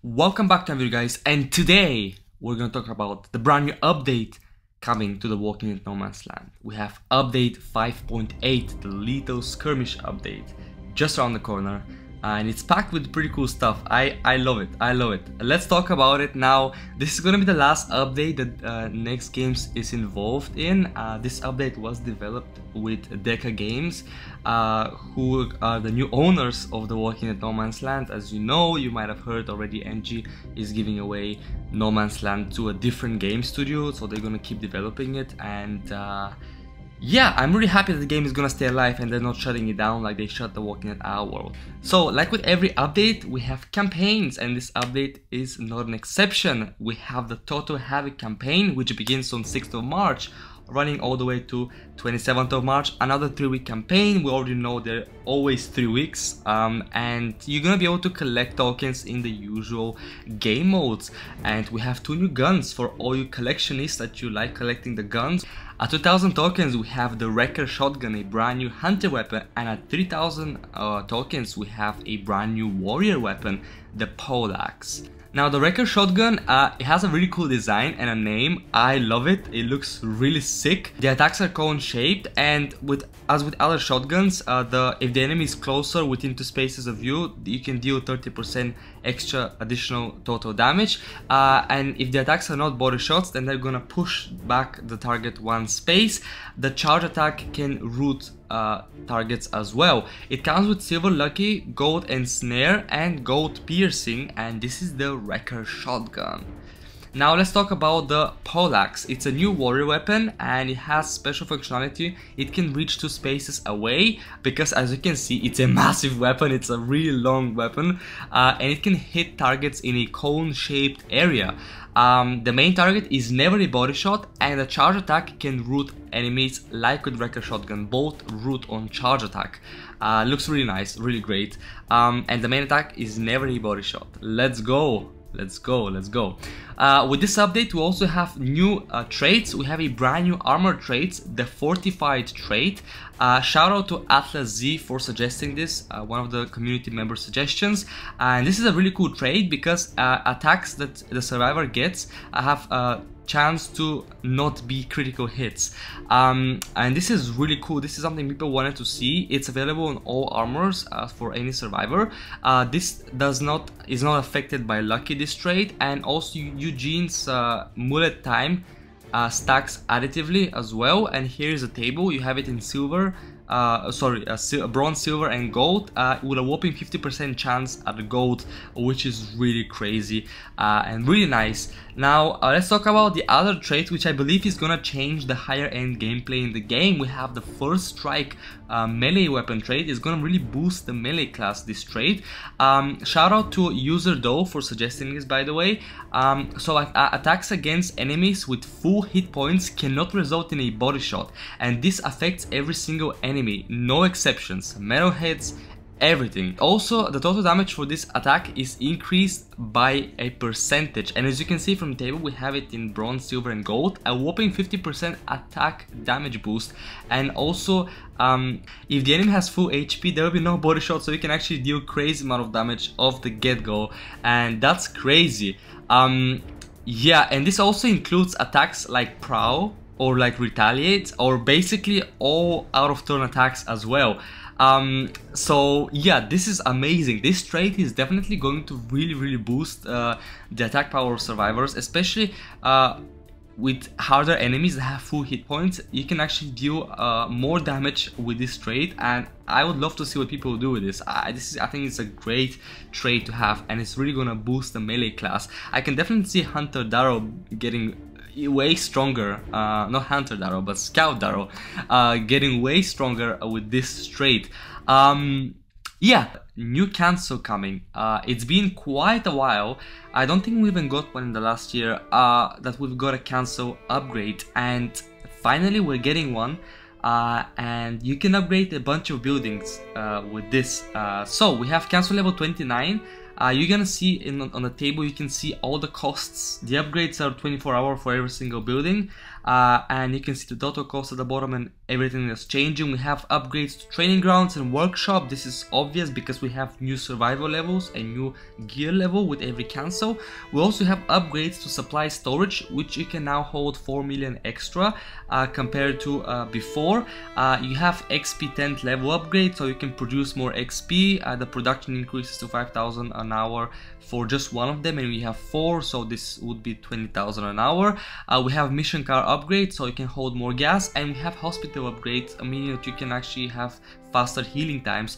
Welcome back to my video, guys, and today we're gonna talk about the brand new update coming to The Walking Dead No Man's Land. We have update 5.8, the Lethal Skirmish update, just around the corner, and it's packed with pretty cool stuff. I love it. I love it. Let's talk about it now. This is gonna be the last update that Next Games is involved in. This update was developed with DECA Games, who are the new owners of The Walking Dead No Man's Land. As you know, you might have heard already, NG is giving away No Man's Land to a different game studio, so they're gonna keep developing it. And yeah, I'm really happy that the game is gonna stay alive and they're not shutting it down like they shut The Walking Dead Our World. So, like with every update, we have campaigns, and this update is not an exception. We have the Total Havoc campaign, which begins on 6th of March, running all the way to 27th of March, another 3-week campaign. We already know they're always 3 weeks, and you're gonna be able to collect tokens in the usual game modes. And we have 2 new guns for all you collectionists that you like collecting the guns. At 2000 tokens we have the Wrecker shotgun, a brand new hunter weapon, and at 3000 tokens we have a brand new warrior weapon, the Poleaxe. Now the Wrecker shotgun, it has a really cool design and a name. I love it. It looks really sick. The attacks are cone shaped, and as with other shotguns, if the enemy is closer within 2 spaces of you can deal 30% extra additional total damage. And if the attacks are not body shots, then they're gonna push back the target 1 space. The charge attack can root targets as well. It comes with silver lucky, gold and snare, and gold piercing, and this is the Wrecker shotgun. Now let's talk about the Poleaxe. It's a new warrior weapon and it has special functionality. It can reach 2 spaces away because, as you can see, it's a massive weapon. It's a really long weapon, and it can hit targets in a cone-shaped area. The main target is never a body shot, and the charge attack can root enemies like with Wrecker shotgun, both root on charge attack. Looks really nice, really great. And the main attack is never a body shot. Let's go. Let's go, let's go. With this update we also have new traits. We have a brand new armor traits, the Fortified Trait. Shout out to Atlas Z for suggesting this, one of the community member suggestions. And this is a really cool trait because attacks that the survivor gets have a chance to not be critical hits, and this is really cool. This is something people wanted to see. It's available on all armors for any survivor. This is not affected by lucky, this trait, and also Eugene's mullet time stacks additively as well. And here is a table. You have it in silver, bronze, silver and gold, with a whopping 50% chance at the gold, which is really crazy and really nice. Now let's talk about the other trait, which I believe is gonna change the higher end gameplay in the game. We have the First Strike melee weapon trait. It's gonna really boost the melee class, this trait. Shout out to user Doe for suggesting this, by the way. So attacks against enemies with full hit points cannot result in a body shot, and this affects every single enemy, no exceptions, metalheads, everything. Also, the total damage for this attack is increased by a percentage, and as you can see from the table, we have it in bronze, silver and gold, a whopping 50% attack damage boost. And also, if the enemy has full HP, there will be no body shot, so you can actually deal crazy amount of damage off the get-go, and that's crazy. Yeah, and this also includes attacks like Prowl or like Retaliate, or basically all out of turn attacks as well. So yeah, this is amazing. This trait is definitely going to really boost the attack power of survivors, especially with harder enemies that have full hit points. You can actually deal more damage with this trait, and I would love to see what people do with this. I think it's a great trait to have, and it's really gonna boost the melee class. I can definitely see Hunter Daryl getting way stronger, not Hunter Daryl, but Scout Daryl, getting way stronger with this trait. Yeah, new cancel coming. It's been quite a while. I don't think we even got one in the last year, that we've got a cancel upgrade, and finally we're getting one. And you can upgrade a bunch of buildings with this. So we have cancel level 29. You're gonna see on the table, you can see all the costs. The upgrades are 24 hours for every single building. and you can see the total cost at the bottom and everything that's changing. We have upgrades to training grounds and workshop. This is obvious because we have new survival levels and new gear level with every cancel. We also have upgrades to supply storage, which you can now hold 4 million extra compared to before. You have XP 10th level upgrade, so you can produce more XP. The production increases to 5,000 an hour for just one of them, and we have 4, so this would be 20,000 an hour. We have mission car upgrade, so you can hold more gas, and we have hospital upgrades, meaning that you can actually have faster healing times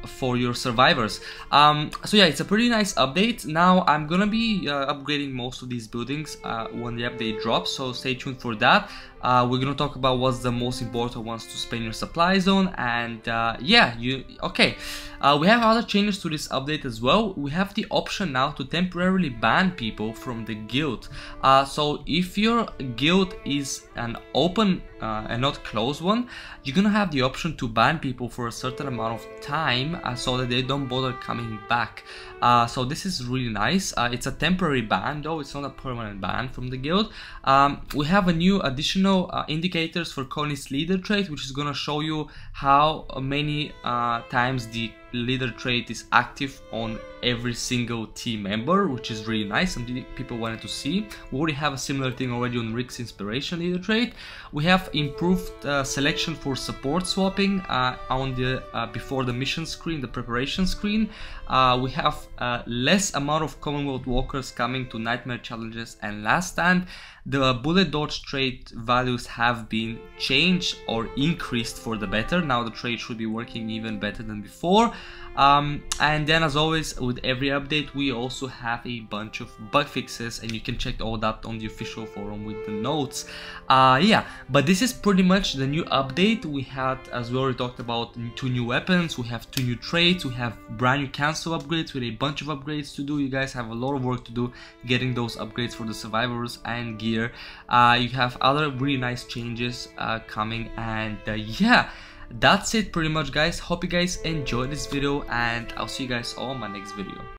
for your survivors. So yeah, it's a pretty nice update. Now I'm gonna be upgrading most of these buildings when the update drops, so stay tuned for that. We're gonna talk about what's the most important ones to spend your supply zone, and yeah, we have other changes to this update as well. We have the option now to temporarily ban people from the guild. So if your guild is an open and not closed one, you're gonna have the option to ban people for a certain amount of time so that they don't bother coming back. So this is really nice. It's a temporary ban though, it's not a permanent ban from the guild. We have a new additional indicators for Connie's leader trait, which is gonna show you how many times the leader trait is active on every single team member, which is really nice. Some people wanted to see. We already have a similar thing already on Rick's inspiration leader trait. We have improved selection for support swapping on the before the mission screen, the preparation screen. We have less amount of Commonwealth walkers coming to nightmare challenges and last stand. The bullet dodge trait values have been changed or increased for the better. Now the trait should be working even better than before. And then, as always, with every update, we also have a bunch of bug fixes, and you can check all that on the official forum with the notes. Yeah, but this is pretty much the new update. We had, as we already talked about, 2 new weapons, we have 2 new traits, we have brand new cancel upgrades with a bunch of upgrades to do. You guys have a lot of work to do getting those upgrades for the survivors and gear. You have other really nice changes coming, and yeah, that's it pretty much, guys. Hope you guys enjoyed this video, and I'll see you guys all in my next video.